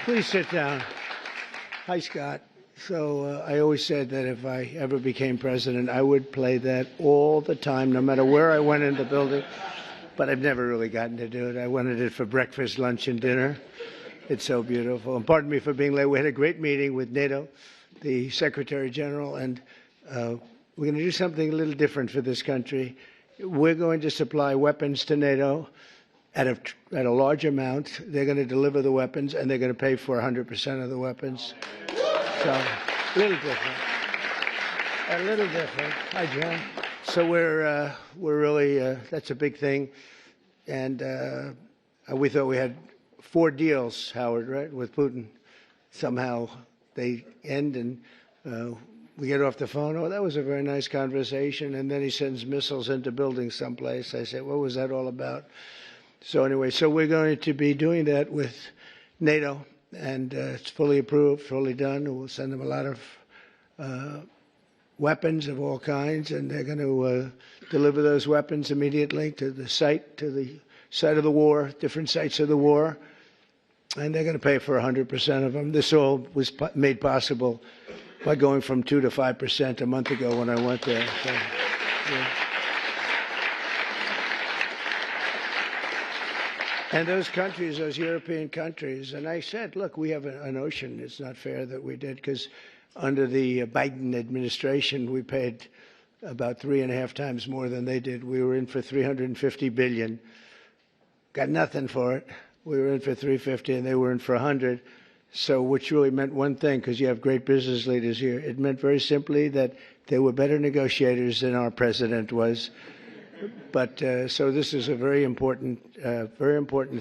Please sit down. Hi, Scott. So I always said that if I ever became president, I would play that all the time, no matter where I went in the building. But I've never really gotten to do it. I wanted it for breakfast, lunch, and dinner. It's so beautiful. And pardon me for being late. We had a great meeting with NATO, the Secretary General, and we're going to do something a little different for this country. We're going to supply weapons to NATO at a large amount. They're going to deliver the weapons, and they're going to pay for 100% of the weapons. So, a little different. A little different. Hi, John. So we're really, that's a big thing. And we thought we had 4 deals, Howard, right, with Putin. Somehow they end and we get off the phone. Oh, that was a very nice conversation. And then he sends missiles into buildings someplace. I said, what was that all about? So anyway, so we're going to be doing that with NATO. And it's fully approved, fully done. We'll send them a lot of weapons of all kinds, and they're going to deliver those weapons immediately to the site of the war, different sites of the war, and they're going to pay for 100% of them. This all was made possible by going from 2 to 5% a month ago when I went there. So, yeah. And those countries, those European countries, and I said, look, we have an ocean. It's not fair that we did, because under the Biden administration, we paid about 3.5 times more than they did. We were in for $350 billion. Got nothing for it. We were in for 350, and they were in for 100. So, which really meant one thing, because you have great business leaders here. It meant very simply that they were better negotiators than our president was. But so this is a very important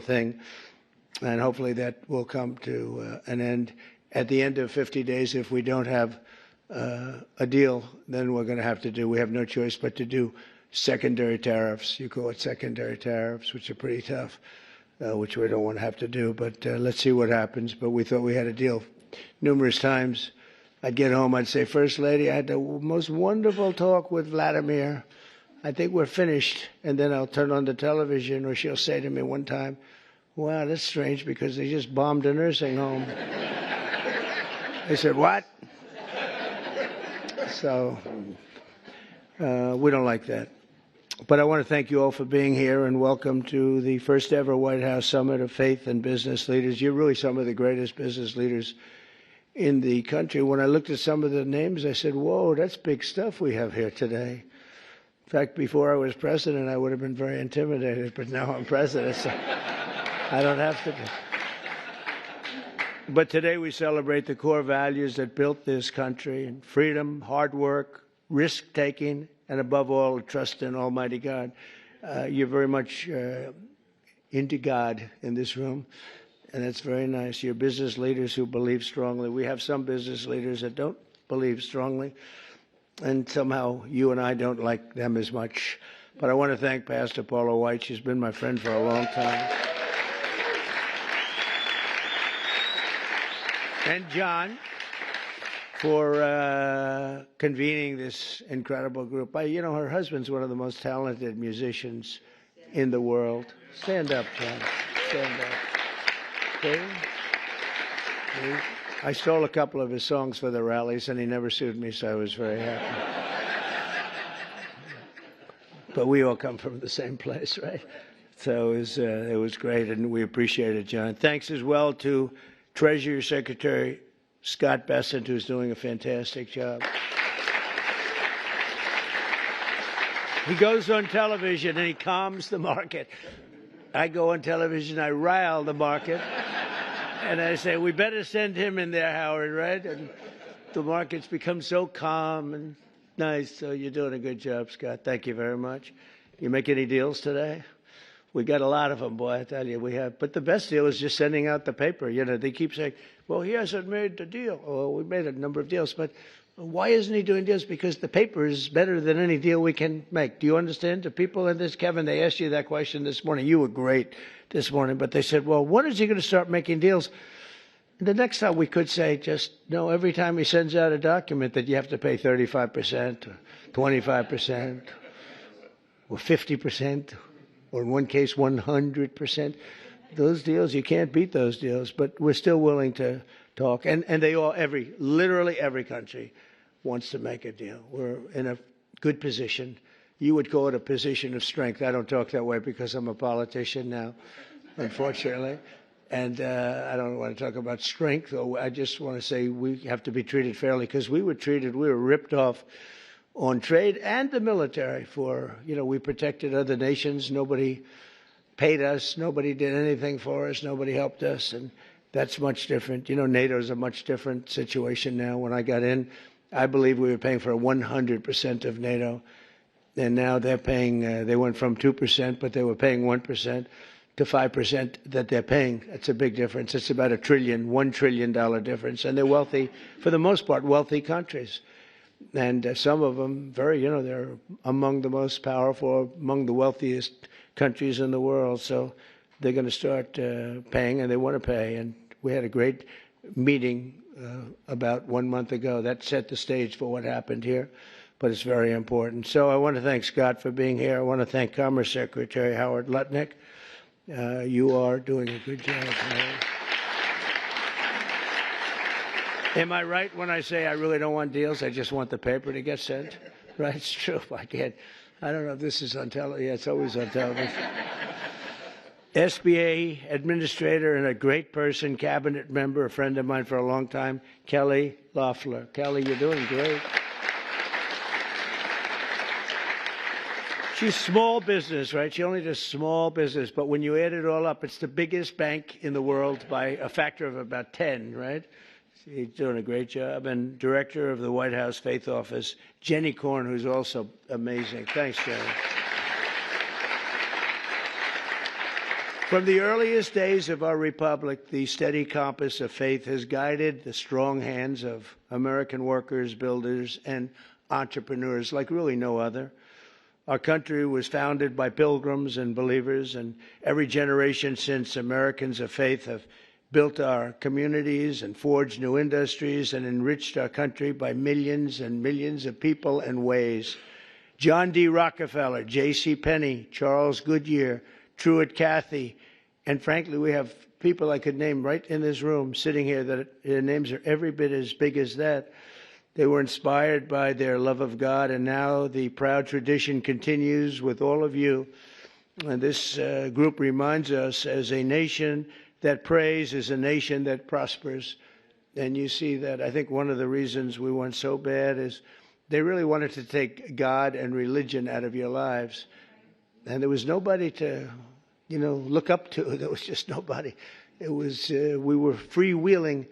thing, and hopefully that will come to an end. At the end of 50 days, if we don't have a deal, then we're going to have to do. We have no choice but to do secondary tariffs. You call it secondary tariffs, which are pretty tough, which we don't want to have to do. But let's see what happens. But we thought we had a deal. Numerous times, I'd get home, I'd say, First Lady, I had the most wonderful talk with Vladimir. I think we're finished. And then I'll turn on the television, or she'll say to me one time, wow, that's strange, because they just bombed a nursing home. I said, what? So we don't like that. But I want to thank you all for being here, and welcome to the first ever White House Summit of Faith and Business Leaders. You're really some of the greatest business leaders in the country. When I looked at some of the names, I said, whoa, that's big stuff we have here today. In fact, before I was president, I would have been very intimidated, but now I'm president, so I don't have to be. But today we celebrate the core values that built this country: and freedom, hard work, risk-taking, and above all, trust in Almighty God. You're very much into God in this room, and that's very nice. You're business leaders who believe strongly. We have some business leaders that don't believe strongly, and somehow you and I don't like them as much. But I want to thank Pastor Paula White. She's been my friend for a long time. And John for convening this incredible group. You know, her husband's one of the most talented musicians in the world. Stand up, John. Stand up. Okay? I stole a couple of his songs for the rallies, and he never sued me, so I was very happy. But we all come from the same place, right? So it was great, and we appreciate it, John. Thanks as well to Treasury Secretary Scott Bessent, who's doing a fantastic job. He goes on television and he calms the market. I go on television, I rile the market. And I say, we better send him in there, Howard, right? And the market's become so calm and nice. So you're doing a good job, Scott. Thank you very much. You make any deals today? We got a lot of them, boy, I tell you, we have. But the best deal is just sending out the paper. You know, they keep saying, well, he hasn't made the deal. Well, we made a number of deals. But why isn't he doing deals? Because the paper is better than any deal we can make. Do you understand? The people in this, Kevin, they asked you that question this morning. You were great this morning. But they said, well, when is he going to start making deals? The next time we could say, just, no, every time he sends out a document that you have to pay 35% or 25% or 50%. Or in one case, 100%. those deals, you can't beat those deals, but we're still willing to talk. And they all, literally every country wants to make a deal. We're in a good position. You would call it a position of strength. I don't talk that way because I'm a politician now, unfortunately. And I don't want to talk about strength. I just want to say we have to be treated fairly because we were ripped off on trade and the military for, we protected other nations. Nobody paid us. Nobody did anything for us. Nobody helped us. And that's much different. NATO is a much different situation now. When I got in, I believe we were paying for 100% of NATO. And now they're paying, they went from 2%, but they were paying 1% to 5% that they're paying. That's a big difference. It's about $1 trillion difference. And they're wealthy, for the most part, wealthy countries. And some of them they're among the most powerful, among the wealthiest countries in the world. So they're going to start paying, and they want to pay. And we had a great meeting about 1 month ago. That set the stage for what happened here, but it's very important. So I want to thank Scott for being here. I want to thank Commerce Secretary Howard Lutnick. You are doing a good job. Am I right when I say I really don't want deals? I just want the paper to get sent? Right? It's true. I don't know if this is on television. Yeah, it's always on television. SBA administrator and a great person, cabinet member, a friend of mine for a long time, Kelly Loeffler. Kelly, you're doing great. She's small business, right? She only does small business, but when you add it all up, it's the biggest bank in the world by a factor of about 10, right? She's doing a great job. And director of the White House Faith Office, Jenny Korn, who's also amazing. Thanks, Jenny. From the earliest days of our republic, the steady compass of faith has guided the strong hands of American workers, builders, and entrepreneurs like really no other. Our country was founded by pilgrims and believers, and every generation since, Americans of faith have built our communities and forged new industries and enriched our country by millions and millions of people and ways. John D. Rockefeller, J.C. Penney, Charles Goodyear, Truett Cathy, and frankly, we have people I could name right in this room sitting here that their names are every bit as big as that. They were inspired by their love of God, and now the proud tradition continues with all of you. And this group reminds us, as a nation that prays is a nation that prospers. And you see that. I think one of the reasons we went so bad is they really wanted to take God and religion out of your lives. And there was nobody to, look up to. There was just nobody. It was, we were freewheeling,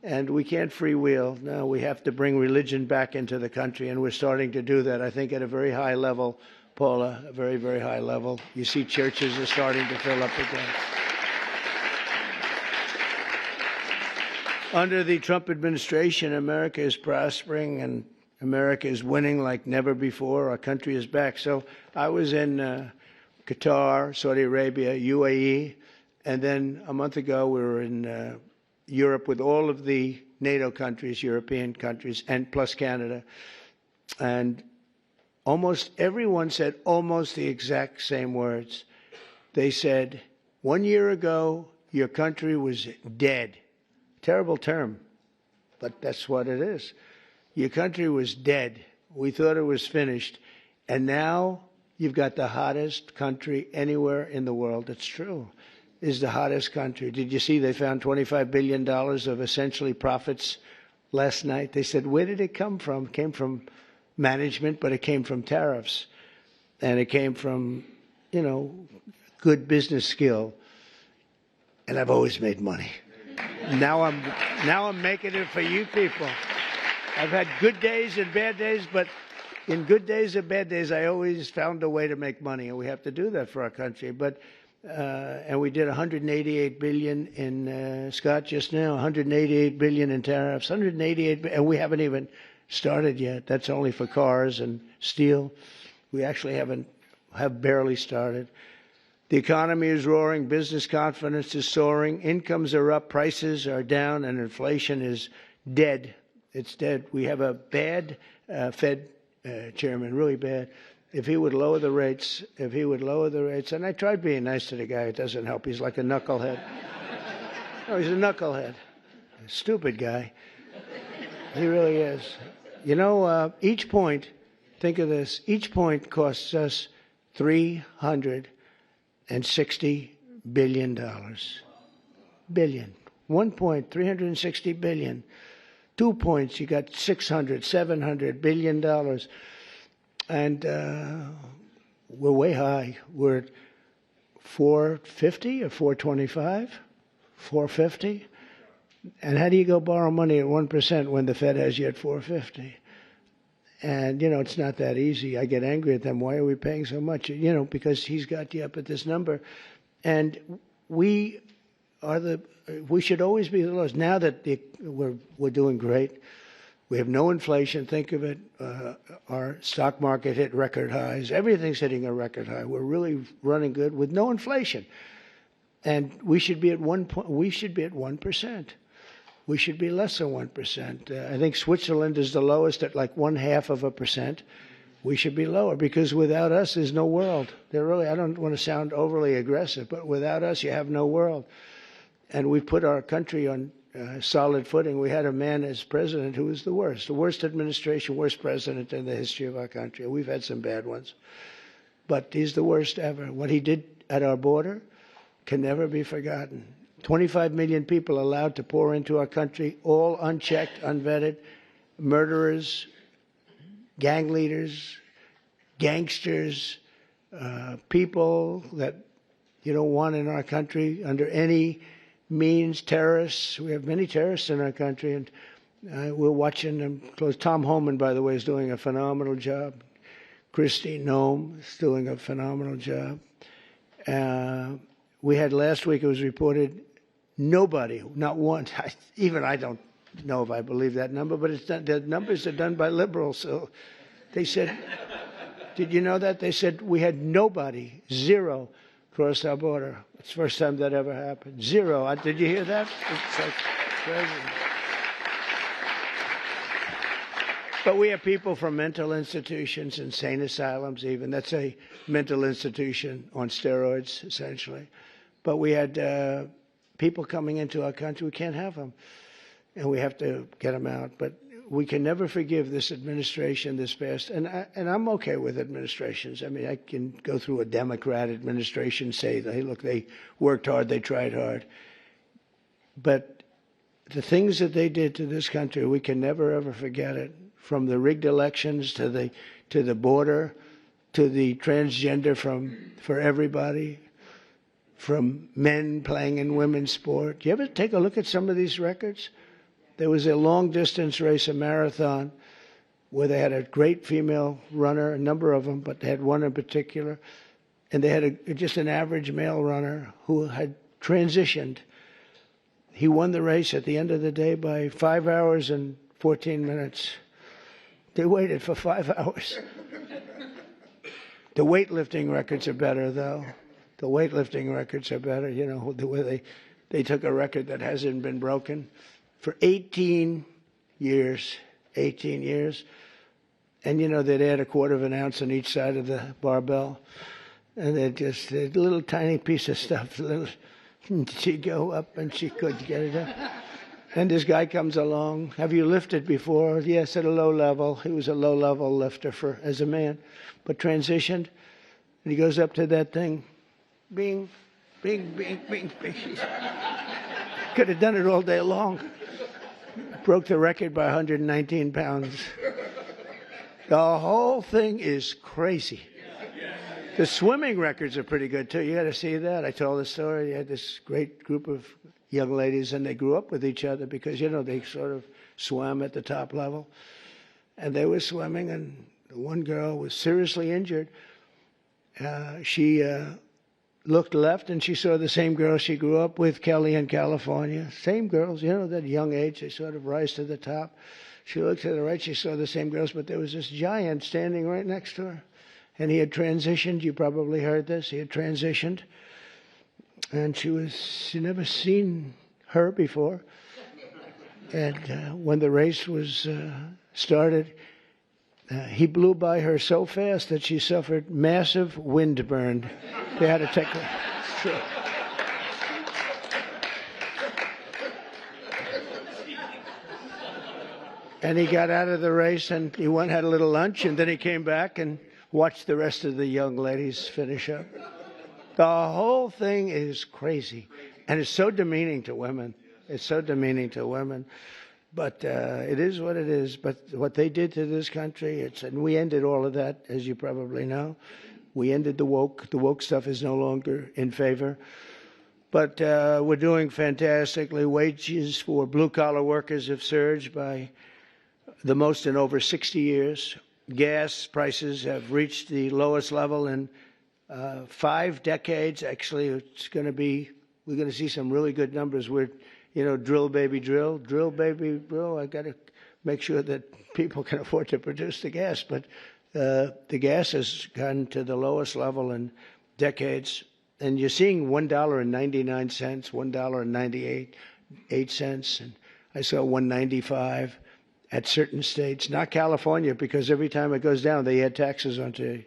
and we can't freewheel. No, we have to bring religion back into the country, and we're starting to do that, I think, at a very high level, Paula, a very, very high level. You see churches are starting to fill up again. Under the Trump administration, America is prospering and America is winning like never before. Our country is back. So I was in Qatar, Saudi Arabia, UAE, and then a month ago we were in Europe with all of the NATO countries, European countries, and plus Canada. And almost everyone said almost the exact same words. They said, 1 year ago, your country was dead. Terrible term, but that's what it is. Your country was dead. We thought it was finished. And now you've got the hottest country anywhere in the world. It's true. Is the hottest country. Did you see they found $25 billion of essentially profits last night? They said, where did it come from? It came from management, but it came from tariffs. And it came from, good business skill. And I've always made money. Now I'm making it for you people. I've had good days and bad days, but in good days and bad days, I always found a way to make money, and we have to do that for our country. But and we did 188 billion in Scott just now, 188 billion in tariffs, 188, and we haven't even started yet. That's only for cars and steel. We actually have barely started. The economy is roaring, business confidence is soaring, incomes are up, prices are down, and inflation is dead. It's dead. We have a bad Fed chairman, really bad. if he would lower the rates, and I tried being nice to the guy, it doesn't help. He's like a knucklehead. No, he's a knucklehead. A stupid guy. He really is. You know, each point, think of this, each point costs us $360 billion. Billion. 1 point, $360 billion. 2 points, you got $600, $700 billion. And we're way high. We're at 450 or 425, 450. And how do you go borrow money at 1% when the Fed has you at 450? And, you know, it's not that easy. I get angry at them. Why are we paying so much? You know, because he's got you up at this number. And we should always be the lowest. Now that we're doing great, we have no inflation. Think of it. Our stock market hit record highs. Everything's hitting a record high. We're really running good with no inflation. And we should be at 1%. We should be less than 1%. I think Switzerland is the lowest at like 0.5%. We should be lower because without us, there's no world. I don't want to sound overly aggressive, but without us, you have no world. And we've put our country on solid footing. We had a man as president who was the worst administration, worst president in the history of our country. We've had some bad ones, but he's the worst ever. What he did at our border can never be forgotten. 25 million people allowed to pour into our country, all unchecked, unvetted, murderers, gang leaders, gangsters, people that you don't want in our country under any means, terrorists. We have many terrorists in our country, and we're watching them close. Tom Homan, by the way, is doing a phenomenal job. Christine Noem is doing a phenomenal job. We had last week, it was reported, nobody, not one, even I don't know if I believe that number, but the numbers are done by liberals. So they said, did you know that? They said we had nobody, zero, cross our border. It's the first time that ever happened. Zero. Did you hear that? It's like crazy. But we have people from mental institutions, insane asylums even. That's a mental institution on steroids, essentially. But we had people coming into our country. We can't have them. And we have to get them out. But we can never forgive this administration, this past. And I'm okay with administrations. I mean, I can go through a Democrat administration, say, hey, look, they worked hard, they tried hard. But the things that they did to this country, we can never, ever forget it. From the rigged elections to the border, to the transgender for everybody, from men playing in women's sport. You ever take a look at some of these records? There was a long-distance race, a marathon, where they had a great female runner, a number of them, but they had one in particular, and they had just an average male runner who had transitioned. He won the race at the end of the day by 5 hours and 14 minutes. They waited for 5 hours. The weightlifting records are better, though. The weightlifting records are better, you know, the way they took a record that hasn't been broken for 18 years. 18 years. And, you know, they'd add a quarter of an ounce on each side of the barbell. And they'd just, a little tiny piece of stuff. She'd go up and she could get it up. And this guy comes along. Have you lifted before? Yes, at a low level. He was a low-level lifter as a man, but transitioned. And he goes up to that thing. Bing, bing, bing, bing, bing. Could have done it all day long. Broke the record by 119 pounds. The whole thing is crazy. The swimming records are pretty good, too. You got to see that. I told the story. You had this great group of young ladies, and they grew up with each other because, you know, they sort of swam at the top level. And they were swimming, and one girl was seriously injured. She looked left, and she saw the same girl she grew up with, Kelly, in California. Same girls, you know, that young age, they sort of rise to the top. She looked to the right, she saw the same girls, but there was this giant standing right next to her. And he had transitioned. You probably heard this. He had transitioned. And she'd never seen her before. And when the race was started, He blew by her so fast that she suffered massive windburn. They had to take her. And he got out of the race, and he went had a little lunch, and then he came back and watched the rest of the young ladies finish up. The whole thing is crazy, and it's so demeaning to women. It's so demeaning to women. But it is what it is. But what they did to this country, and we ended all of that, as you probably know. We ended the woke. The woke stuff is no longer in favor. But we're doing fantastically. Wages for blue-collar workers have surged by the most in over 60 years. Gas prices have reached the lowest level in 5 decades. Actually, we're going to see some really good numbers. Drill, baby, drill. Drill, baby, drill. I got to make sure that people can afford to produce the gas. But the gas has gone to the lowest level in decades. And you're seeing $1.99, $1.98, and I saw $1.95 at certain states. Not California, because every time it goes down, they add taxes onto it.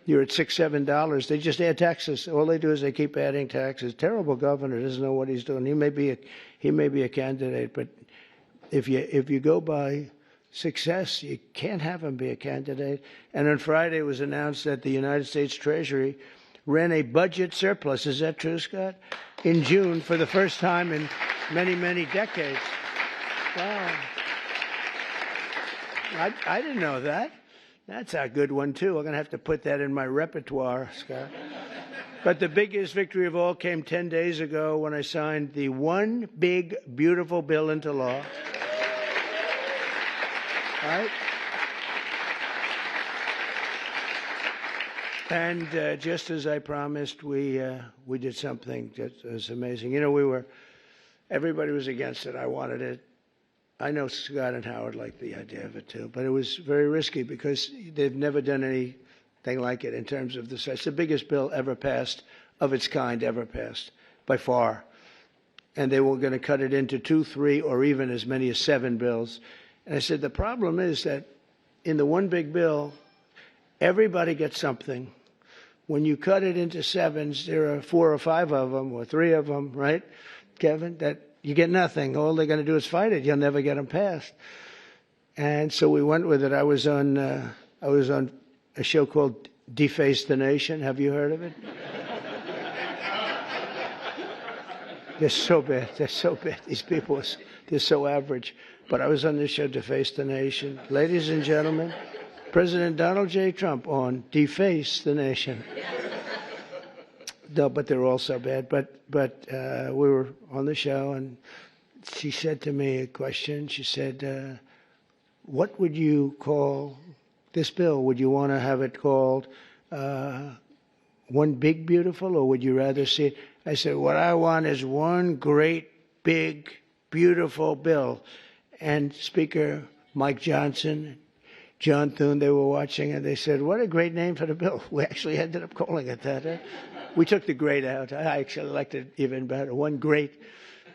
You're at $6, $7. They just add taxes. All they do is they keep adding taxes. Terrible governor, doesn't know what he's doing. He may be a candidate, but if you go by success, you can't have him be a candidate. And on Friday, it was announced that the United States Treasury ran a budget surplus. Is that true, Scott? In June, for the first time in many, many decades. Wow. I didn't know that. That's a good one, too. I'm going to have to put that in my repertoire, Scott. But the biggest victory of all came 10 days ago when I signed the One Big Beautiful Bill into law. Right? And just as I promised, we did something that was amazing. Everybody was against it. I wanted it. I know Scott and Howard liked the idea of it too, but it was very risky because they've never done anything like it in terms of the size. It's the biggest bill ever passed, of its kind ever passed, by far. And they were going to cut it into 2, 3, or even as many as 7 bills. And I said, the problem is that in the one big bill, everybody gets something. When you cut it into 7s, there are 4 or 5 of them, or 3 of them, right, Kevin, that you get nothing. All they're going to do is fight it. You'll never get them passed. And so we went with it. I was on a show called Deface the Nation. Have you heard of it? They're so bad. They're so bad. These people, they're so average. But I was on this show, Deface the Nation. Ladies and gentlemen, President Donald J. Trump on Deface the Nation. No, but they're all so bad. But we were on the show, and she said to me a question. She said, what would you call this bill? Would you want to have it called One Big Beautiful, or would you rather see it? I said, what I want is one great, big, beautiful bill. And Speaker Mike Johnson, John Thune, they were watching, and they said, what a great name for the bill. We actually ended up calling it that. We took the great out. I actually liked it even better. One great,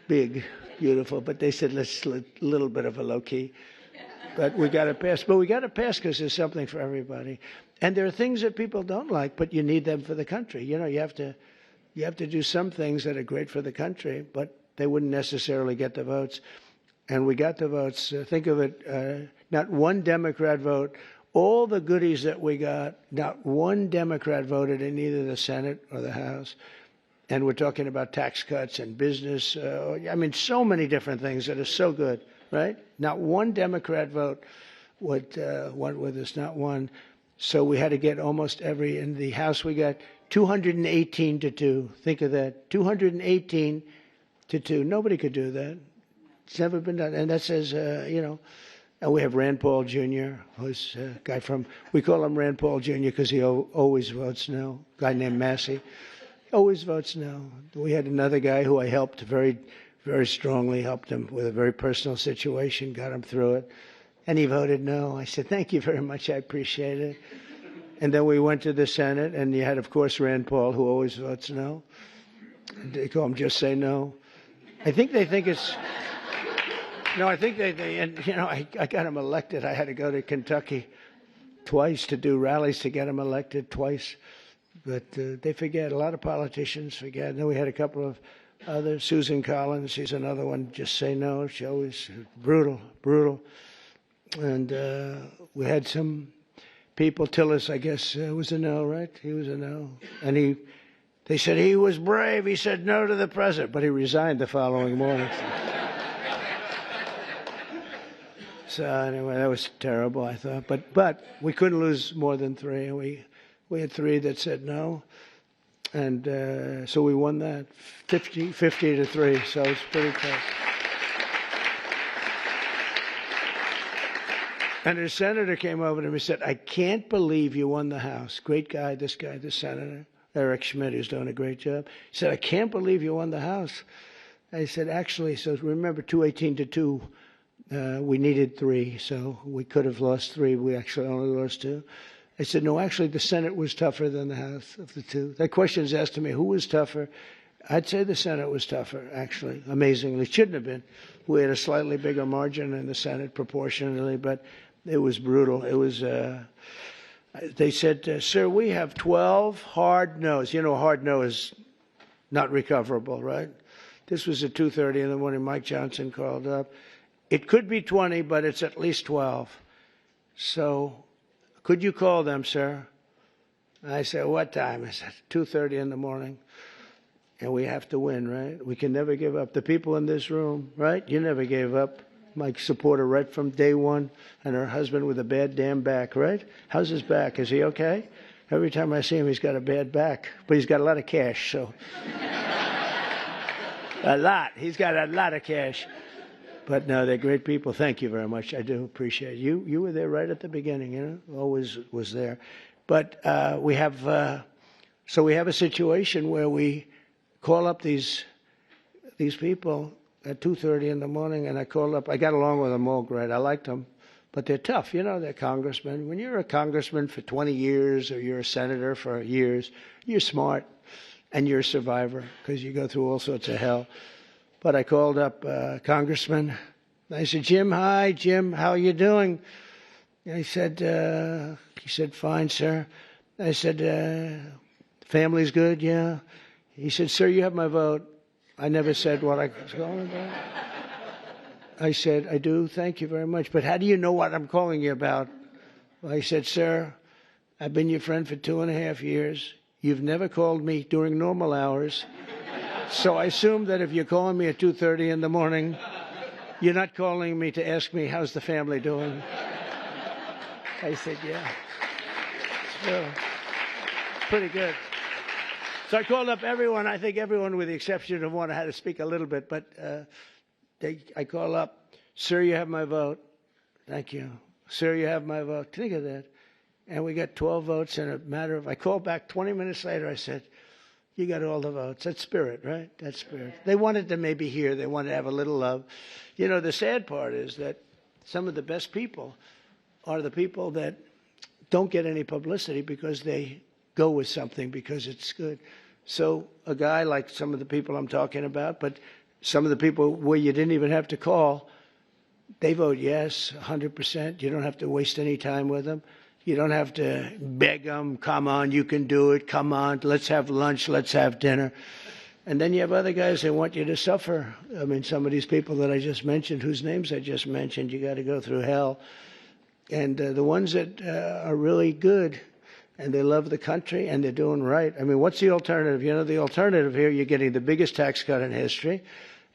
big, beautiful. But they said, let's a little bit of a low-key. But we got to pass. But we got to pass because there's something for everybody. And there are things that people don't like, but you need them for the country. You have to do some things that are great for the country, but they wouldn't necessarily get the votes. And we got the votes. Think of it, not one Democrat vote. All the goodies that we got, not one Democrat voted in either the Senate or the House. And we're talking about tax cuts and business. So many different things that are so good, right? Not one Democrat vote went with us, not one. So we had to get almost every. In the House, we got 218 to 2. Think of that, 218 to 2. Nobody could do that. It's never been done. And that says, and we have Rand Paul Jr., who's a guy we call him Rand Paul Jr. because he always votes no. A guy named Massey, always votes no. We had another guy who I helped very, very strongly, helped him with a very personal situation, got him through it. And he voted no. I said, thank you very much. I appreciate it. And then we went to the Senate, and you had, of course, Rand Paul, who always votes no. They call him Just Say No. I think they think it's... No, I think I got him elected. I had to go to Kentucky twice to do rallies to get him elected twice. But they forget. A lot of politicians forget. And then we had a couple of others. Susan Collins, she's another one. Just say no. She always brutal. And we had some people. Tillis, I guess, was a no, right? He was a no. And they said he was brave. He said no to the president, but he resigned the following morning. So anyway, that was terrible, I thought. But we couldn't lose more than three. We had three that said no, and so we won that 50 to 3. So it's pretty close. And a senator came over to me and said, "I can't believe you won the House." Great guy, this senator, Eric Schmidt, who's doing a great job. He said, "I can't believe you won the House." I said, "Actually," so remember 218 to 2. We needed 3, so we could have lost 3. We actually only lost 2. I said, "No, actually, the Senate was tougher than the House of the 2." That question is asked to me, who was tougher? I'd say the Senate was tougher, actually, amazingly. It shouldn't have been. We had a slightly bigger margin in the Senate proportionally, but it was brutal. It was, they said, "Sir, we have 12 hard no's." You know, a hard no is not recoverable, right? This was at 2:30 in the morning. Mike Johnson called up. "It could be 20, but it's at least 12. So could you call them, sir?" I said, "What time?" I said, 2:30 in the morning. And we have to win, right? We can never give up. The people in this room, right? You never gave up. My supporter right from day one, and her husband with a bad damn back, right? How's his back? Is he okay? Every time I see him, he's got a bad back. But he's got a lot of cash, so. A lot. He's got a lot of cash. But no, they're great people. Thank you very much. I do appreciate it. You were there right at the beginning, you know, always was there. But we have a situation where we call up these people at 2:30 in the morning, and I called up. I got along with them all great. I liked them, but they're tough. You know, they're congressmen. When you're a congressman for 20 years or you're a senator for years, you're smart and you're a survivor because you go through all sorts of hell. But I called up Congressman. I said, "Jim, hi, Jim, how you doing?" And he said, "Fine, sir." I said, "Family's good, yeah?" He said, "Sir, you have my vote." I never said what I was calling about. I said, "I do, thank you very much. But how do you know what I'm calling you about?" Well, I said, "Sir, I've been your friend for 2.5 years. You've never called me during normal hours. So I assume that if you're calling me at 2:30 in the morning, you're not calling me to ask me how's the family doing." I said, "Yeah." So, pretty good. So I called up everyone. I think everyone with the exception of one had to speak a little bit. But I call up, "Sir, you have my vote." "Thank you." "Sir, you have my vote." Think of that. And we got 12 votes in a matter of, I called back 20 minutes later. I said, "You got all the votes." That's spirit, right? That's spirit. They wanted to maybe hear. They wanted to have a little love. You know, the sad part is that some of the best people are the people that don't get any publicity because they go with something because it's good. So a guy like some of the people I'm talking about, but some of the people where you didn't even have to call, they vote yes, 100%. You don't have to waste any time with them. You don't have to beg them, "Come on, you can do it. Come on, let's have lunch, let's have dinner." And then you have other guys that want you to suffer. I mean, some of these people that I just mentioned, whose names I just mentioned, you got to go through hell. And the ones that are really good and they love the country and they're doing right. I mean, what's the alternative? You know, the alternative here, you're getting the biggest tax cut in history.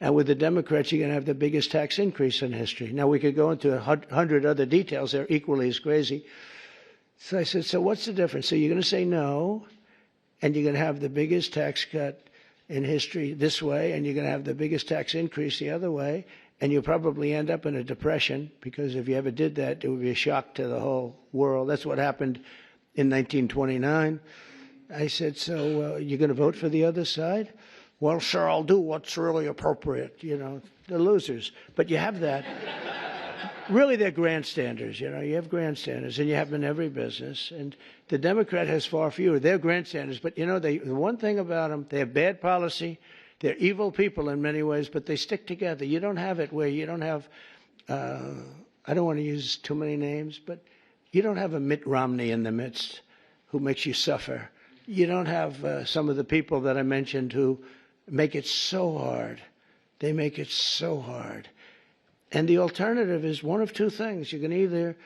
And with the Democrats, you're going to have the biggest tax increase in history. Now, we could go into 100 other details. They're equally as crazy. So I said, "So what's the difference?" So you're going to say no, and you're going to have the biggest tax cut in history this way, and you're going to have the biggest tax increase the other way, and you'll probably end up in a depression, because if you ever did that, it would be a shock to the whole world. That's what happened in 1929. I said, "So you're going to vote for the other side?" "Well, sir, I'll do what's really appropriate." You know, the losers. But you have that. Really, they're grandstanders. You know, you have grandstanders, and you have them in every business. And the Democrat has far fewer. They're grandstanders. But, you know, the one thing about them, they have bad policy. They're evil people in many ways, but they stick together. You don't have it where you don't have, I don't want to use too many names, but You don't have a Mitt Romney in the midst who makes you suffer. You don't have some of the people that I mentioned who make it so hard. They make it so hard. And the alternative is one of two things. You can either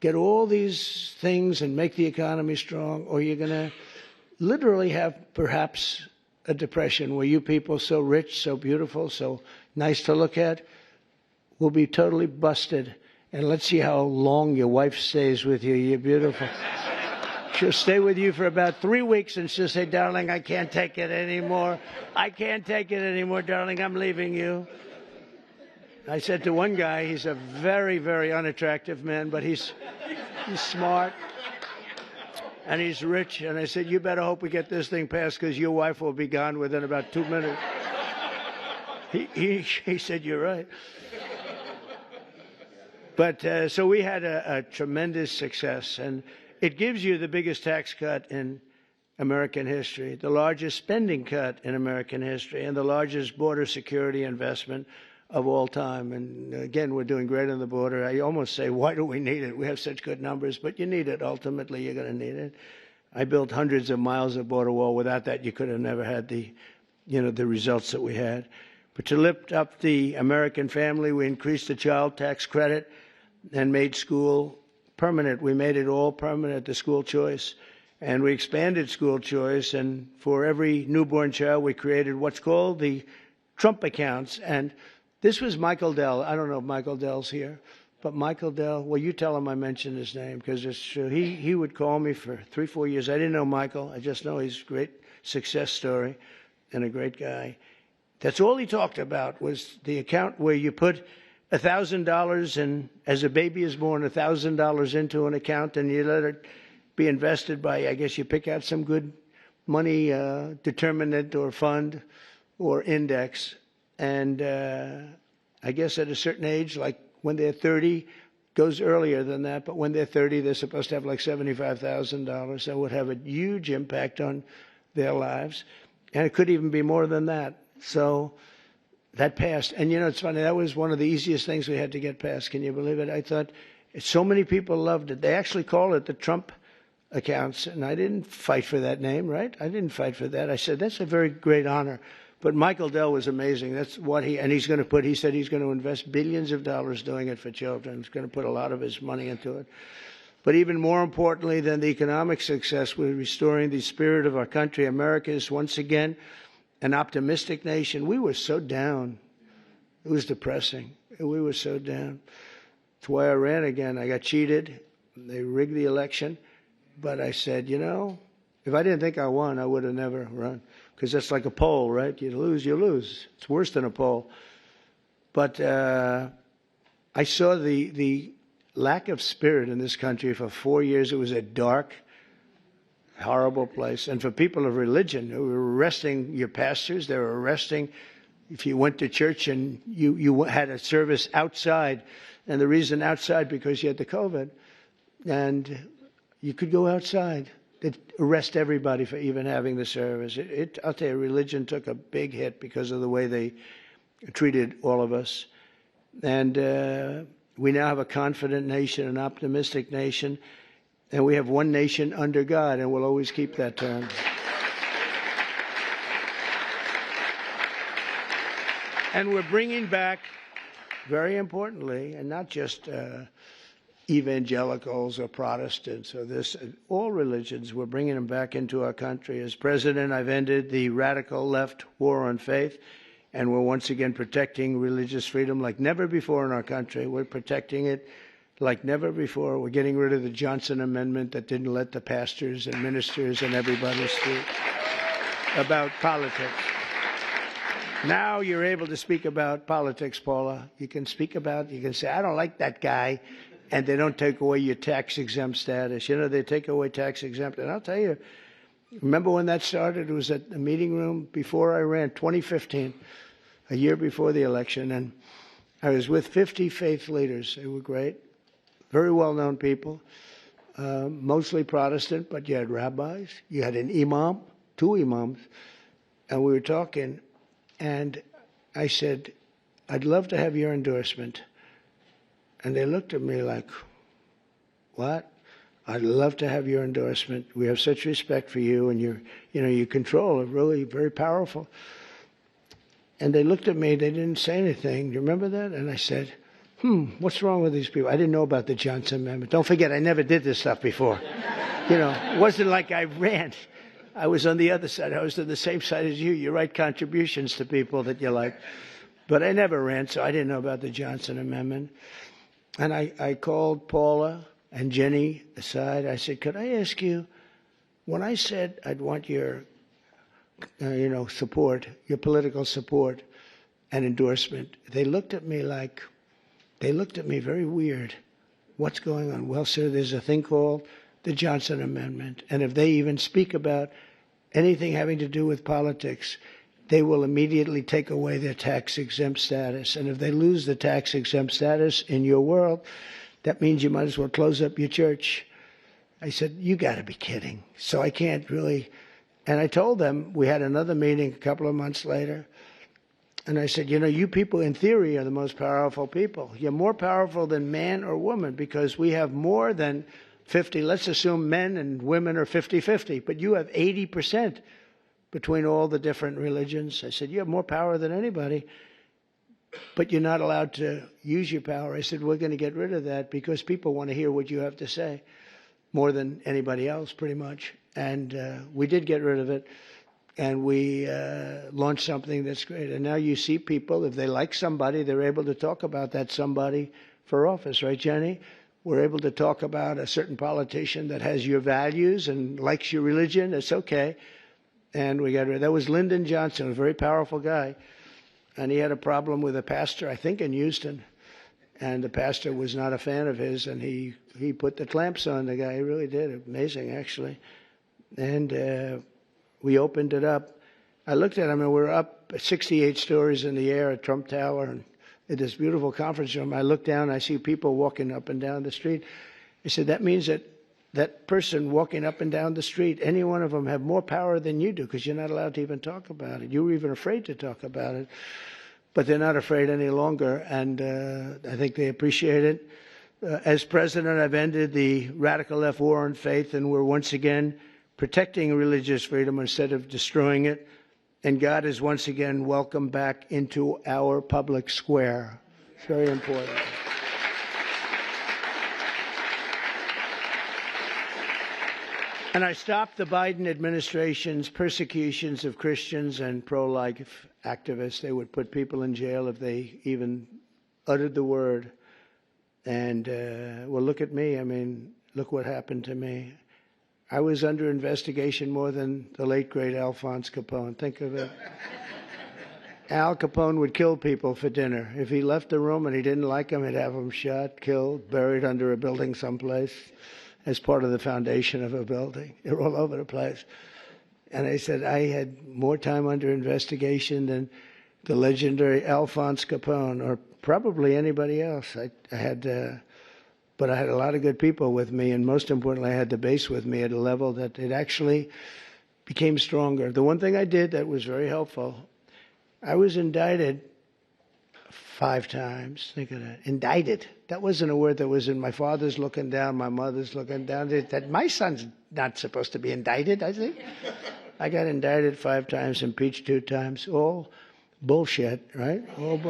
get all these things and make the economy strong, or you're going to literally have perhaps a depression where you people so rich, so beautiful, so nice to look at will be totally busted. And let's see how long your wife stays with you. You're beautiful. She'll stay with you for about 3 weeks and she'll say, darling, I can't take it anymore. I can't take it anymore, darling. I'm leaving you. I said to one guy, he's a very, very unattractive man, but he's smart and he's rich. And I said, you better hope we get this thing passed because your wife will be gone within about 2 minutes. He said, you're right. But so we had a tremendous success, and it gives you the biggest tax cut in American history, the largest spending cut in American history, and the largest border security investment of all time. And again, we're doing great on the border. I almost say, why do we need it? We have such good numbers, but you need it. Ultimately, you're going to need it. I built hundreds of miles of border wall. Without that, you could have never had the results that we had. But to lift up the American family, we increased the child tax credit and made school permanent. We made it all permanent, the school choice. And we expanded school choice. And for every newborn child, we created what's called the Trump accounts. And this was Michael Dell. I don't know if Michael Dell's here, but Michael Dell, well, you tell him I mentioned his name because it's true. He would call me for 3-4 years. I didn't know Michael. I just know he's a great success story and a great guy. That's all he talked about was the account where you put $1,000 and as a baby is born, $1,000 into an account and you let it be invested by, I guess you pick out some good money determinant or fund or index. And I guess at a certain age, like when they're 30, goes earlier than that, but when they're 30, they're supposed to have like $75,000. That would have a huge impact on their lives. And it could even be more than that. So that passed. And, it's funny, that was one of the easiest things we had to get passed. Can you believe it? I thought so many people loved it. They actually call it the Trump accounts. And I didn't fight for that name, right? I didn't fight for that. I said, that's a very great honor. But Michael Dell was amazing. That's what he said he's going to invest billions of dollars doing it for children. He's going to put a lot of his money into it. But even more importantly than the economic success, we're restoring the spirit of our country. America is once again an optimistic nation. We were so down. It was depressing. We were so down. That's why I ran again. I got cheated. They rigged the election. But I said, if I didn't think I won, I would have never run. Because that's like a poll, right? You lose, you lose. It's worse than a poll. But I saw the lack of spirit in this country for 4 years. It was a dark, horrible place. And for people of religion who were arresting your pastors, they were arresting if you went to church and you had a service outside. And the reason outside, because you had the COVID. And you could go outside. They'd arrest everybody for even having the service. I'll tell you, religion took a big hit because of the way they treated all of us. And we now have a confident nation, an optimistic nation. And we have one nation under God, and we'll always keep that term. And we're bringing back, very importantly, and not just evangelicals or Protestants or all religions, we're bringing them back into our country. As president, I've ended the radical left war on faith, and we're once again protecting religious freedom like never before in our country. We're protecting it like never before. We're getting rid of the Johnson Amendment that didn't let the pastors and ministers and everybody speak about politics. Now you're able to speak about politics, Paula. You can say, I don't like that guy, and they don't take away your tax-exempt status. They take away tax-exempt. And I'll tell you, remember when that started? It was at the meeting room before I ran, 2015, a year before the election, and I was with 50 faith leaders. They were great. Very well-known people, mostly Protestant, but you had rabbis, you had an imam, 2 imams, and we were talking, and I said, I'd love to have your endorsement. And they looked at me like, what? I'd love to have your endorsement. We have such respect for you, and your control are really very powerful. And they looked at me. They didn't say anything. Do you remember that? And I said, what's wrong with these people? I didn't know about the Johnson Amendment. Don't forget, I never did this stuff before. It wasn't like I ran. I was on the other side. I was on the same side as you. You write contributions to people that you like. But I never ran, so I didn't know about the Johnson Amendment. And I called Paula and Jenny aside. I said, could I ask you, when I said I'd want your, support, your political support and endorsement, they looked at me very weird. What's going on? Well, sir, there's a thing called the Johnson Amendment. And if they even speak about anything having to do with politics, they will immediately take away their tax-exempt status. And if they lose the tax-exempt status in your world, that means you might as well close up your church. I said, you got to be kidding. So I can't really. And I told them, we had another meeting a couple of months later. And I said, you people in theory are the most powerful people. You're more powerful than man or woman because we have more than 50. Let's assume men and women are 50-50. But you have 80% between all the different religions. I said, you have more power than anybody, but you're not allowed to use your power. I said, we're going to get rid of that because people want to hear what you have to say more than anybody else, pretty much. And we did get rid of it, and we launched something that's great. And now you see people, if they like somebody, they're able to talk about that somebody for office, right, Jenny? We're able to talk about a certain politician that has your values and likes your religion. It's okay. And we got rid of that. Was Lyndon Johnson, a very powerful guy. And he had a problem with a pastor, I think in Houston. And the pastor was not a fan of his, and he put the clamps on the guy. He really did. Amazing, actually. And we opened it up. I looked at him, and we're up 68 stories in the air at Trump Tower, and in this beautiful conference room. I look down, I see people walking up and down the street. I said, that means that person walking up and down the street, any one of them have more power than you do because you're not allowed to even talk about it. You were even afraid to talk about it, but they're not afraid any longer, and I think they appreciate it. As president, I've ended the radical left war on faith, and we're once again protecting religious freedom instead of destroying it, and God is once again welcomed back into our public square. It's very important. And I stopped the Biden administration's persecutions of Christians and pro-life activists. They would put people in jail if they even uttered the word. And, well, look at me. I mean, look what happened to me. I was under investigation more than the late, great Alphonse Capone. Think of it. Al Capone would kill people for dinner. If he left the room and he didn't like them, he'd have them shot, killed, buried under a building someplace as part of the foundation of a building. They're all over the place. And I said, I had more time under investigation than the legendary Alphonse Capone, or probably anybody else. But I had a lot of good people with me, and most importantly, I had the base with me at a level that it actually became stronger. The one thing I did that was very helpful, I was indicted 5 times. Think of that. Indicted. That wasn't a word that was in my father's looking down, my mother's looking down. That my son's not supposed to be indicted, I think. I got indicted 5 times, impeached 2 times. All bullshit, right? All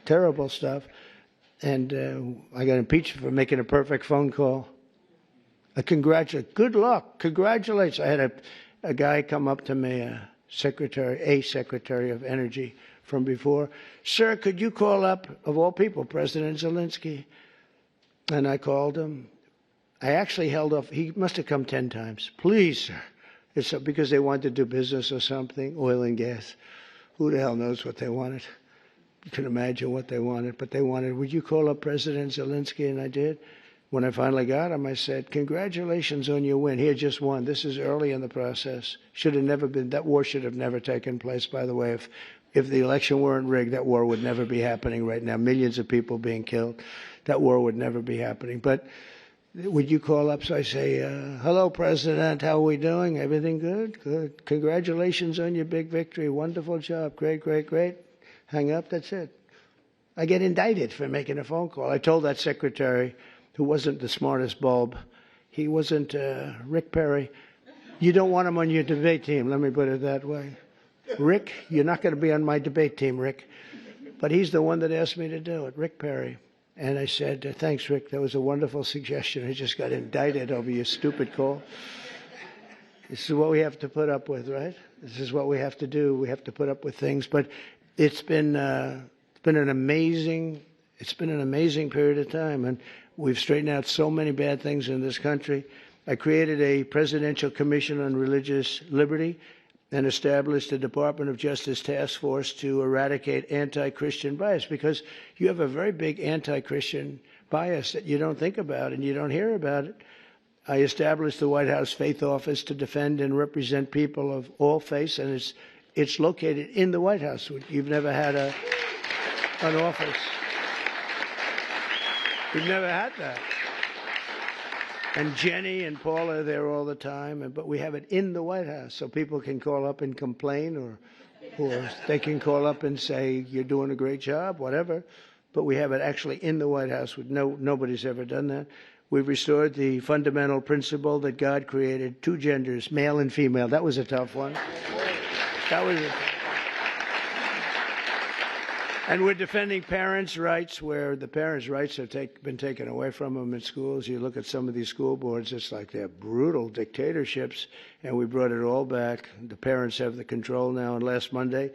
terrible stuff. And I got impeached for making a perfect phone call. Good luck. Congratulations. I had a guy come up to me, a secretary of energy from before. Sir, could you call up, of all people, President Zelensky? And I called him. I actually held off. He must have come 10 times. Please, sir. It's because they wanted to do business or something, oil and gas. Who the hell knows what they wanted? You can imagine what they wanted, but they wanted, would you call up President Zelensky? And I did. When I finally got him, I said, congratulations on your win. He had just won. This is early in the process. Should have never been, that war should have never taken place, by the way. If the election weren't rigged, that war would never be happening right now. Millions of people being killed. That war would never be happening. But would you call up? So I say, hello, President. How are we doing? Everything good? Good. Congratulations on your big victory. Wonderful job. Great, great, great. Hang up. That's it. I get indicted for making a phone call. I told that secretary, who wasn't the smartest bulb, He wasn't Rick Perry. You don't want him on your debate team, let me put it that way. Rick, you're not going to be on my debate team, Rick. But he's the one that asked me to do it, Rick Perry. And I said, thanks, Rick. That was a wonderful suggestion. I just got indicted over your stupid call. This is what we have to put up with, right? This is what we have to do. We have to put up with things. But it's been an amazing period of time, and we've straightened out so many bad things in this country. I created a Presidential Commission on Religious Liberty and established a Department of Justice task force to eradicate anti-Christian bias, because you have a very big anti-Christian bias that you don't think about and you don't hear about it. I established the White House Faith Office to defend and represent people of all faiths, and it's located in the White House. You've never had an office. We've never had that. And Jenny and Paul are there all the time, but we have it in the White House, so people can call up and complain, or they can call up and say, you're doing a great job, whatever. But we have it actually in the White House. Nobody's ever done that. We've restored the fundamental principle that God created two genders, male and female. That was a tough one. And we're defending parents' rights where the parents' rights have been taken away from them in schools. You look at some of these school boards, it's like they're brutal dictatorships, and we brought it all back. The parents have the control now, and last Monday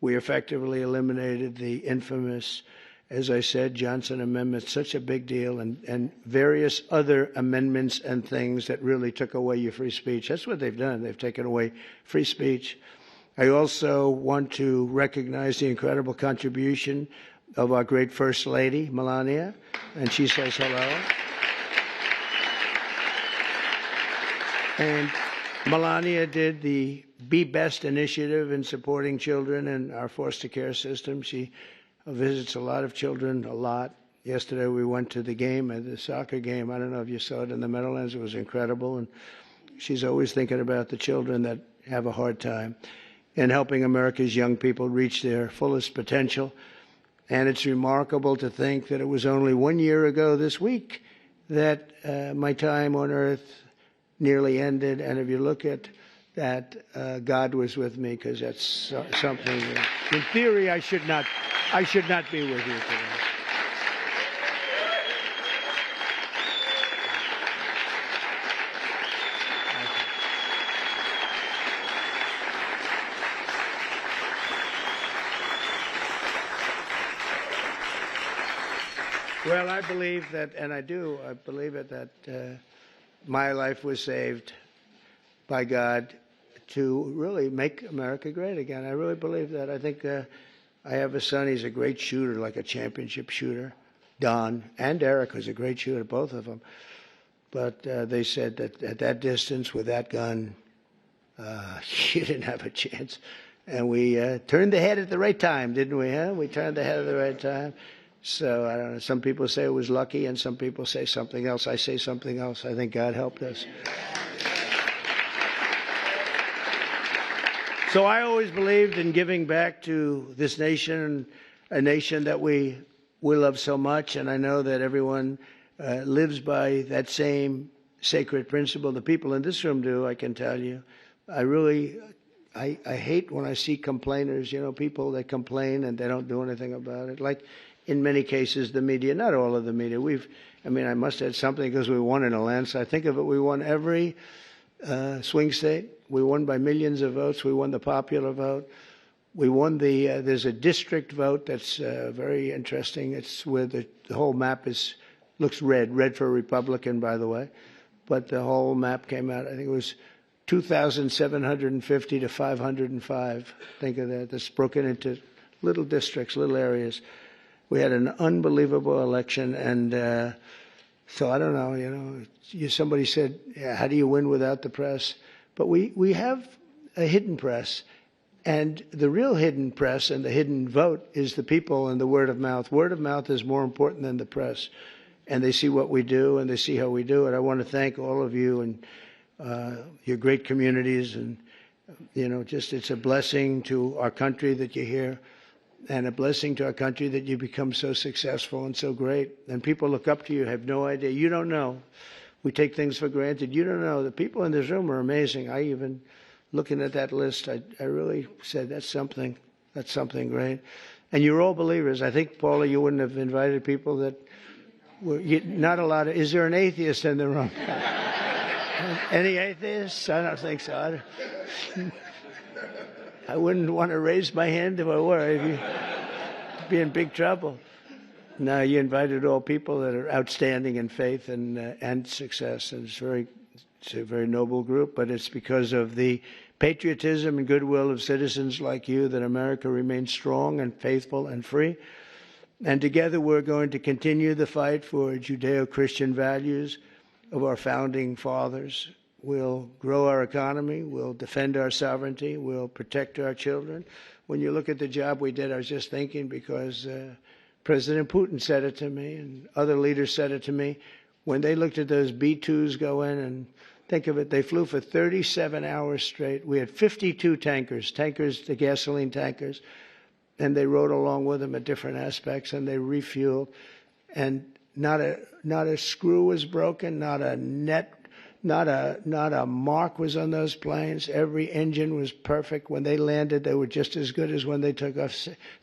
we effectively eliminated the infamous, as I said, Johnson Amendment, such a big deal, and various other amendments and things that really took away your free speech. That's what they've done. They've taken away free speech. I also want to recognize the incredible contribution of our great First Lady, Melania, and she says hello. And Melania did the Be Best initiative in supporting children in our foster care system. She visits a lot of children, a lot. Yesterday we went to the game, the soccer game. I don't know if you saw it in the Meadowlands. It was incredible. And she's always thinking about the children that have a hard time in helping America's young people reach their fullest potential. And it's remarkable to think that it was only 1 year ago this week that my time on earth nearly ended. And if you look at that, God was with me, because that's something that, in theory, I should not be with you today. Well, I believe that, and I believe it, that my life was saved by God to really make America great again. I really believe that. I think I have a son. He's a great shooter, like a championship shooter. Don and Eric was a great shooter, both of them. But they said that at that distance with that gun, you didn't have a chance. And we turned the head at the right time, didn't we? Huh? We turned the head at the right time. So, I don't know, some people say it was lucky, and some people say something else. I say something else. I think God helped us. So I always believed in giving back to this nation, a nation that we love so much, and I know that everyone lives by that same sacred principle. The people in this room do, I can tell you. I hate when I see complainers, people that complain and they don't do anything about it. Like, in many cases, the media, not all of the media. I must have had something because we won in a landslide. Think of it, we won every swing state. We won by millions of votes. We won the popular vote. We won there's a district vote that's very interesting. It's where the whole map looks red for Republican, by the way. But the whole map came out, I think it was 2,750 to 505. Think of that. That's broken into little districts, little areas. We had an unbelievable election, and so I don't know, somebody said, yeah, how do you win without the press? But we have a hidden press, and the real hidden press and the hidden vote is the people and the word of mouth. Word of mouth is more important than the press, and they see what we do, and they see how we do it. I want to thank all of you and your great communities, and, it's a blessing to our country that you're here. And a blessing to our country that you become so successful and so great. And people look up to you, have no idea. You don't know We take things for granted. You don't know. The people in this room are amazing. I even, looking at that list, I really said, that's something great. And you're all believers. I think, Paula, you wouldn't have invited people that were, not a lot of, is there an atheist in the room? Any atheists? I don't think so. I wouldn't want to raise my hand if I were. I'd be in big trouble. No, you invited all people that are outstanding in faith and success, and it's a very noble group. But it's because of the patriotism and goodwill of citizens like you that America remains strong and faithful and free. And together we're going to continue the fight for Judeo-Christian values of our founding fathers. We'll grow our economy. We'll defend our sovereignty. We'll protect our children. When you look at the job we did, I was just thinking because President Putin said it to me and other leaders said it to me. When they looked at those B-2s go in, and think of it, they flew for 37 hours straight. We had 52 tankers, the gasoline tankers, and they rode along with them at different aspects, and they refueled. And not a screw was broken, not a mark was on those planes. Every engine was perfect. When they landed, they were just as good as when they took off.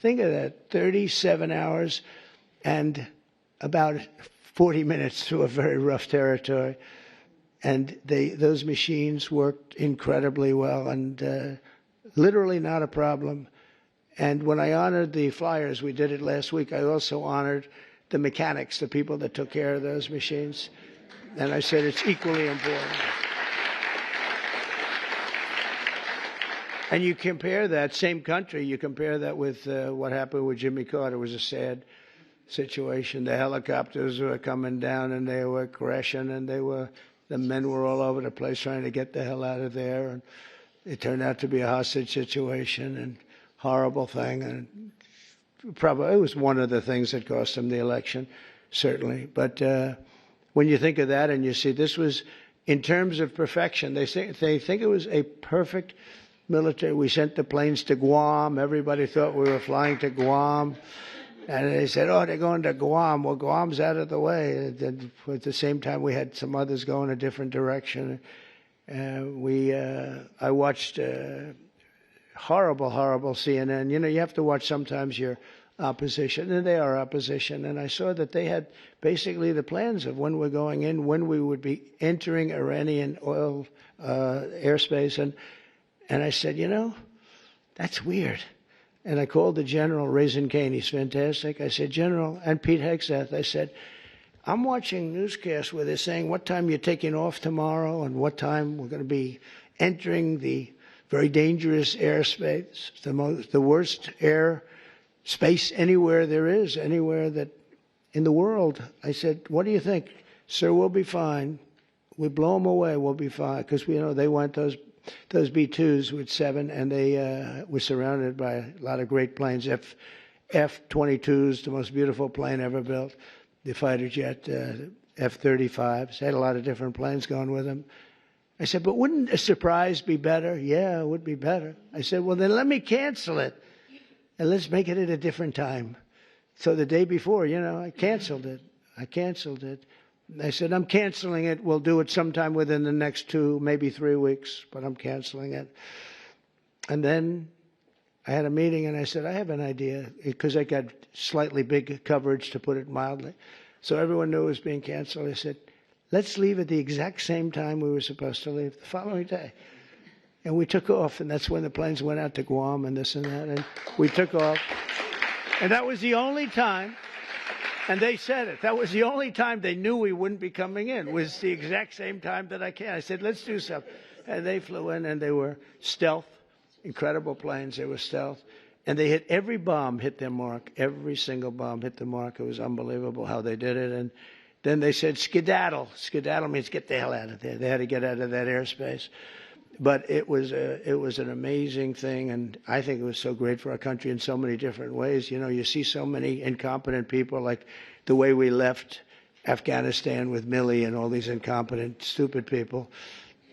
Think of that, 37 hours and about 40 minutes through a very rough territory. And those machines worked incredibly well and literally not a problem. And when I honored the flyers, we did it last week, I also honored the mechanics, the people that took care of those machines. And I said it's equally important. And you compare that, same country, you compare that with what happened with Jimmy Carter. It was a sad situation. The helicopters were coming down and they were crashing and the men were all over the place trying to get the hell out of there. And it turned out to be a hostage situation and horrible thing. And probably it was one of the things that cost him the election, certainly. But when you think of that and you see this was, in terms of perfection, they think it was a perfect military. We sent the planes to Guam. Everybody thought we were flying to Guam. And they said, oh, they're going to Guam. Well, Guam's out of the way. At the same time, we had some others going a different direction. I watched horrible CNN. You know, you have to watch sometimes your opposition, and they are opposition. And I saw that they had basically the plans of when we're going in, when we would be entering Iranian oil airspace. And I said, you know, that's weird. And I called the general, Raisin Kane. He's fantastic. I said, General, and Pete Hegseth, I said, I'm watching newscasts where they're saying what time you're taking off tomorrow and what time we're going to be entering the very dangerous airspace, the worst air space anywhere there is, anywhere that in the world. I said, what do you think? Sir, we'll be fine. We blow them away, we'll be fine. Because we know they went those B-2s with 7, and they were surrounded by a lot of great planes. F-22s, the most beautiful plane ever built. The fighter jet, F-35s, had a lot of different planes going with them. I said, but wouldn't a surprise be better? Yeah, it would be better. I said, well, then let me cancel it, and let's make it at a different time. So the day before, you know, I canceled it. I said, I'm canceling it. We'll do it sometime within the next 2, maybe 3 weeks, but I'm canceling it. And then I had a meeting, and I said, I have an idea, because I got slightly big coverage, to put it mildly. So everyone knew it was being canceled. I said, let's leave at the exact same time we were supposed to leave, the following day. And we took off, and that's when the planes went out to Guam and this and that, and we took off. And that was the only time. And they said it. That was the only time they knew we wouldn't be coming in. Was the exact same time that I came. I said, let's do something. And they flew in, and they were stealth, incredible planes. They were stealth. And they hit every bomb, hit their mark. Every single bomb hit the mark. It was unbelievable how they did it. And then they said, skedaddle. Skedaddle means get the hell out of there. They had to get out of that airspace. But it was an amazing thing, and I think it was so great for our country in so many different ways. You know, you see so many incompetent people, like the way we left Afghanistan with Milley and all these incompetent, stupid people.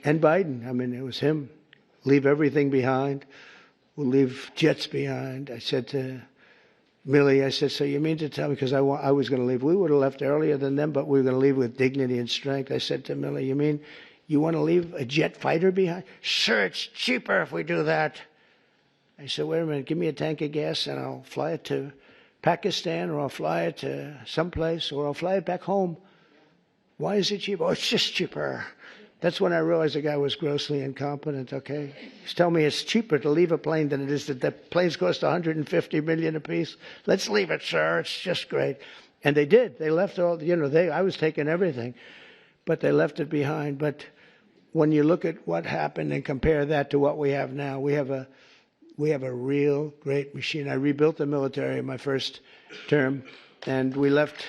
And Biden, I mean, it was him. Leave everything behind. We'll leave jets behind. I said to Millie, I said, so you mean to tell me, because I was going to leave. We would have left earlier than them, but we were going to leave with dignity and strength. I said to Millie, you mean you want to leave a jet fighter behind? Sure, it's cheaper if we do that. I said, wait a minute, give me a tank of gas and I'll fly it to Pakistan, or I'll fly it to someplace, or I'll fly it back home. Why is it cheaper? Oh, it's just cheaper. That's when I realized the guy was grossly incompetent, okay? He's telling me it's cheaper to leave a plane than it is that the planes cost $150 million apiece. Let's leave it, sir. It's just great. And they did. They left all, I was taking everything, but they left it behind. But when you look at what happened and compare that to what we have now, we have a real great machine. I rebuilt the military in my first term, and we left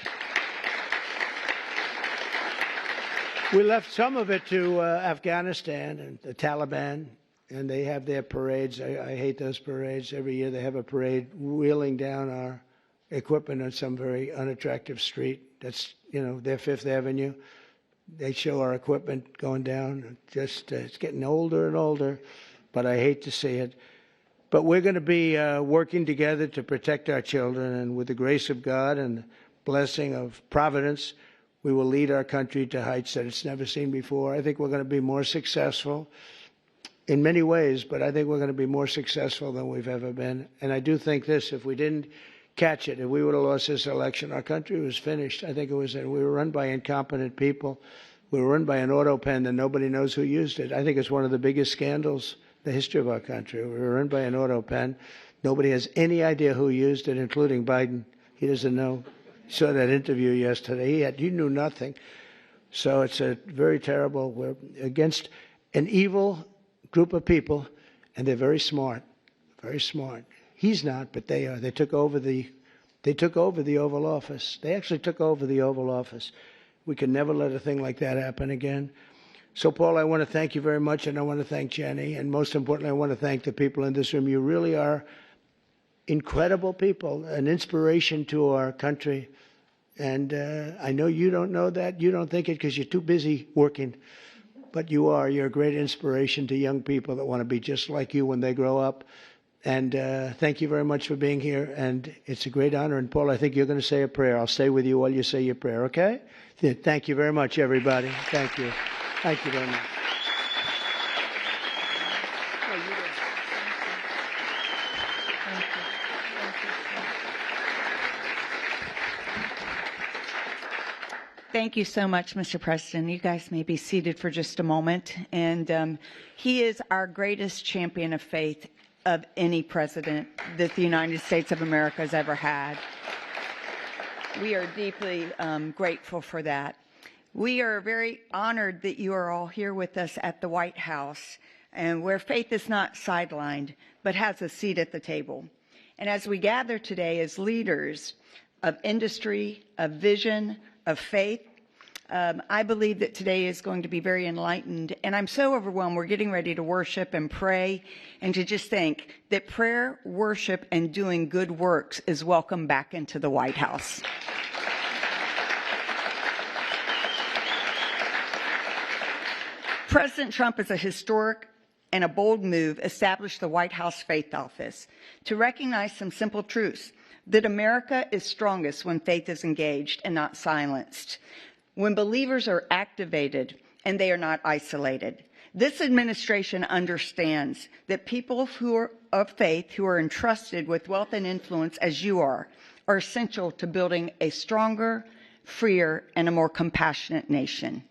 some of it to Afghanistan and the Taliban, and they have their parades. I hate those parades. Every year they have a parade wheeling down our equipment on some very unattractive street. That's, their Fifth Avenue. They show our equipment going down. Just it's getting older and older, but I hate to see it. But we're going to be working together to protect our children, and with the grace of God and the blessing of Providence, we will lead our country to heights that it's never seen before. I think we're going to be more successful in many ways, but I think we're going to be more successful than we've ever been. And I do think this, if we didn't catch it, if we would have lost this election, our country was finished. I think we were run by incompetent people. We were run by an auto pen that nobody knows who used it. I think it's one of the biggest scandals in the history of our country. We were run by an auto pen. Nobody has any idea who used it, including Biden. He doesn't know. Saw that interview yesterday. He knew nothing. So it's a very terrible. We're against an evil group of people, and they're very smart, very smart. He's not, but they are. They took over the Oval Office. They actually took over the Oval Office. We can never let a thing like that happen again. So, Paul, I want to thank you very much, and I want to thank Jenny, and most importantly, I want to thank the people in this room. You really are incredible people, an inspiration to our country. And I know you don't know that. You don't think it because you're too busy working. But you are. You're a great inspiration to young people that want to be just like you when they grow up. And thank you very much for being here. And it's a great honor. And, Paul, I think you're going to say a prayer. I'll stay with you while you say your prayer, okay? Thank you very much, everybody. Thank you. Thank you very much. Thank you so much, Mr. President. You guys may be seated for just a moment. And he is our greatest champion of faith of any president that the United States of America has ever had. We are deeply grateful for that. We are very honored that you are all here with us at the White House, and where faith is not sidelined, but has a seat at the table. And as we gather today as leaders of industry, of vision, of faith, I believe that today is going to be very enlightened. And I'm so overwhelmed. We're getting ready to worship and pray, and to just think that prayer, worship, and doing good works is welcome back into the White House. President Trump is a historic and a bold move established the White House Faith Office to recognize some simple truths: that America is strongest when faith is engaged and not silenced, when believers are activated and they are not isolated. This administration understands that people who are of faith, who are entrusted with wealth and influence as you are essential to building a stronger, freer, and a more compassionate nation.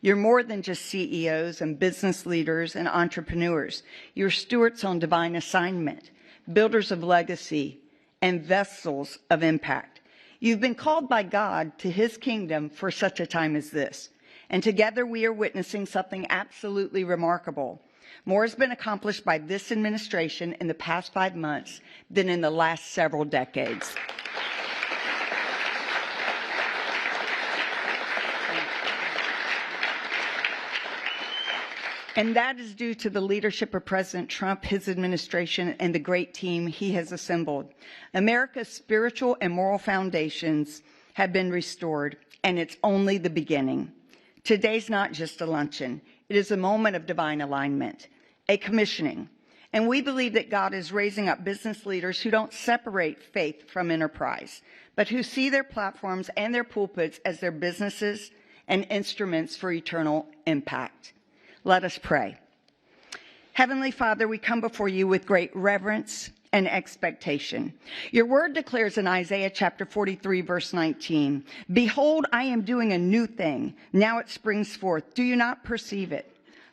You're more than just CEOs and business leaders and entrepreneurs. You're stewards on divine assignment, builders of legacy, and vessels of impact. You've been called by God to his kingdom for such a time as this. And together we are witnessing something absolutely remarkable. More has been accomplished by this administration in the past 5 months than in the last several decades. And that is due to the leadership of President Trump, his administration, and the great team he has assembled. America's spiritual and moral foundations have been restored, and it's only the beginning. Today's not just a luncheon. It is a moment of divine alignment, a commissioning, And we believe that God is raising up business leaders who don't separate faith from enterprise, but who see their platforms and their pulpits as their businesses and instruments for eternal impact. Let us pray. Heavenly Father, we come before you with great reverence and expectation. Your word declares in Isaiah chapter 43, verse 19, "Behold, I am doing a new thing. Now it springs forth. Do you not perceive it?"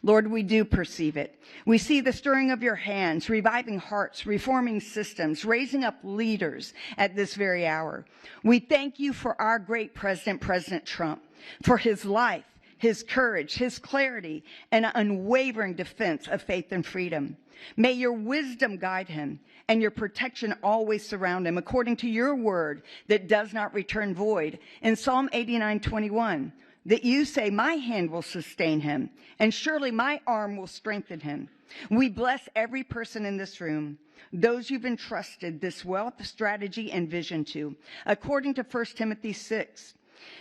Lord, we do perceive it. We see the stirring of your hands, reviving hearts, reforming systems, raising up leaders at this very hour. We thank you for our great president, President Trump, for his life, his courage, his clarity, and unwavering defense of faith and freedom. May your wisdom guide him and your protection always surround him, according to your word that does not return void. In Psalm 89:21, that you say, my hand will sustain him, and surely my arm will strengthen him. We bless every person in this room, those you've entrusted this wealth, strategy, and vision to, according to 1 Timothy 6,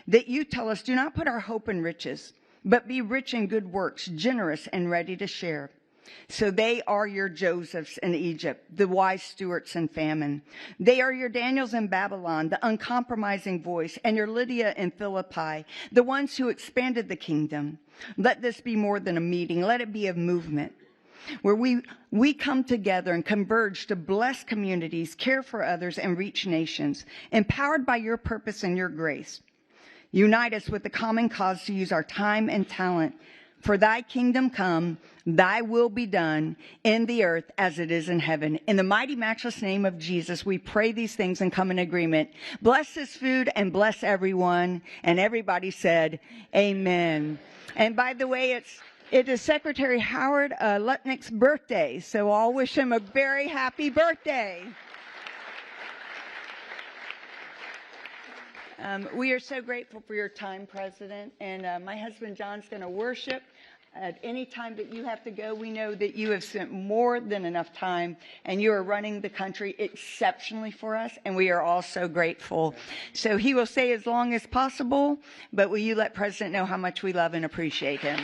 that you tell us, do not put our hope in riches, but be rich in good works, generous and ready to share. So they are your Josephs in Egypt, the wise stewards in famine. They are your Daniels in Babylon, the uncompromising voice, and your Lydia in Philippi, the ones who expanded the kingdom. Let this be more than a meeting. Let it be a movement where we come together and converge to bless communities, care for others, and reach nations, empowered by your purpose and your grace. Unite us with the common cause to use our time and talent for thy kingdom come, thy will be done in the earth as it is in heaven. In the mighty, matchless name of Jesus, we pray these things and come in agreement. Bless this food and bless everyone. And everybody said, amen. And by the way, it is Secretary Howard Lutnick's birthday, so I'll wish him a very happy birthday. We are so grateful for your time, President, and my husband John's going to worship. At any time that you have to go, we know that you have spent more than enough time, and you are running the country exceptionally for us, and we are all so grateful. So he will stay as long as possible, but will you let President know how much we love and appreciate him?